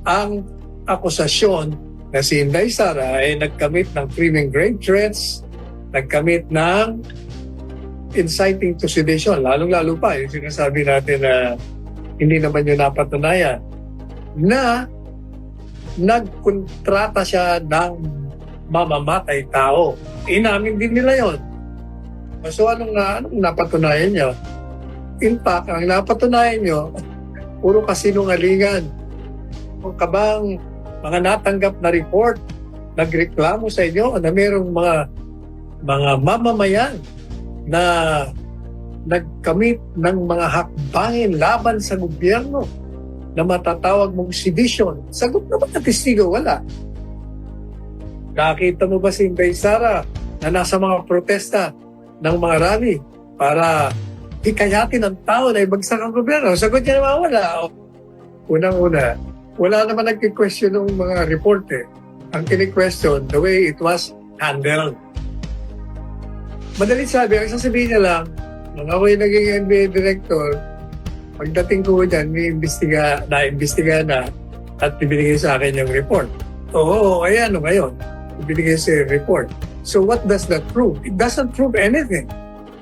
ang akusasyon na si Inday Sara ay nagkamit ng criminal-grade threats, nagkamit ng inciting to sedition, lalong-lalo pa yung sinasabi natin na hindi naman yun napatunayan, na nagkontrata siya ng mamamatay tao. Inamin din nila yon. So anong napatunayan nyo? In fact, ang napatunayan nyo, puro kasinungalingan. Kung kabang mga natanggap na report, nagreklamo sa inyo na mayroong mga mamamayan na nagkamit ng mga hakbangin laban sa gobyerno na matatawag mong sedition. Sagot naman na testigo, wala. Nakita mo ba si Inday Sara na nasa mga protesta ng mga rally para hikayatin ang tao na ibagsak ang gobyerno? Sagot niya naman, wala. Unang-una, wala naman nag-question ng mga report eh. Ang kini-question, the way it was handled. Madalit sabi, ang sasabihin niya lang, nung ako'y naging NBA director, pagdating ko dyan, na-imbestiga na at ibinigay sa akin yung report. Oo, ay ano ngayon? Ibinigay sa report. So what does that prove? It doesn't prove anything.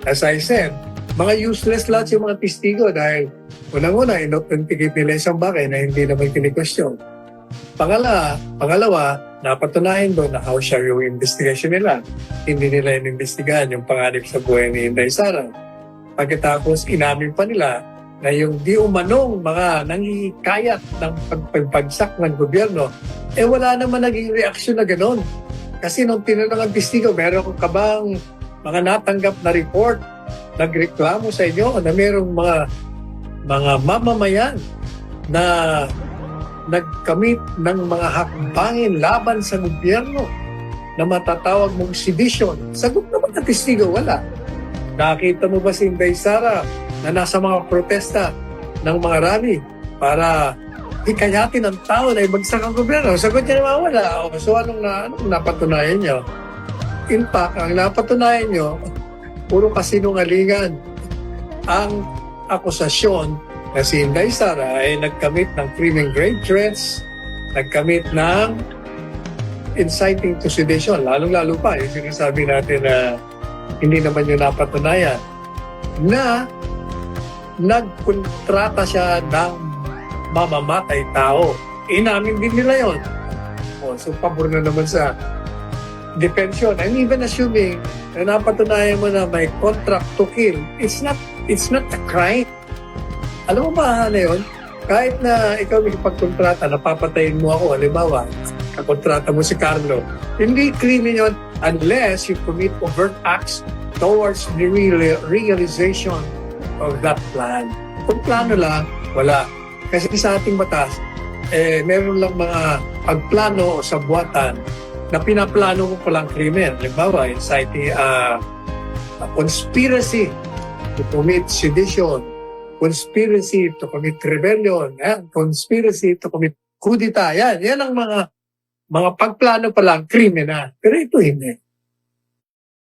As I said, mga useless lahat yung mga testigo dahil unang-una, in-authenticate nila isang bagay na hindi naman kini-question. Pangalawa, napatunayan doon na how siya yung investigation nila. Hindi nila inimbestigahan yung panganib sa buhay ni Inday Sara. Pagkatapos, inamin pa nila na yung di umanong mga nangihikayat ng pagbagsak ng gobyerno, wala naman naging reaksyon na gano'n. Kasi nung tinanong ang testigo, meron ka bang mga natanggap na report, nagreklamo sa inyo na mayroong mga mamamayan na nagkamit ng mga hakbangin laban sa gobyerno na matatawag mong sedition. Sagot naman ng testigo, wala. Nakita mo ba si Inday Sara na nasa mga protesta ng mga rally para hikayatin ang tao na ibagsak ang gobyerno? Sagot niya naman, wala. So anong napatunayan nyo? In fact, ang napatunayan nyo, puro kasinungalingan. Ang akusasyon na si Inday Sara ay nagkamit ng criminal-grade threats, nagkamit ng inciting to sedition, lalong-lalo pa yung sinasabi natin na hindi naman yun napatunayan, na nagkontrata siya ng mamamatay tao. Inamin din nila yun. So pabor na naman sa defense yun. I'm even assuming na napatunayan mo na may contract to kill. It's not a crime. Alam mo ba na yun? Kahit na ikaw may pagkontrata, napapatayin mo ako, halimbawa, kakontrata mo si Carlo, hindi krimen yun unless you commit overt acts towards the realization of that plan. Kung plano lang, wala. Kasi sa ating batas, meron lang mga pagplano o sabuatan na pinaplano mo palang krimen. Halimbawa, inciting a conspiracy to commit sedition, conspiracy to commit rebellion, conspiracy to commit kudita. Yan ang mga pagplano pa lang, krimen na. Pero ito hindi.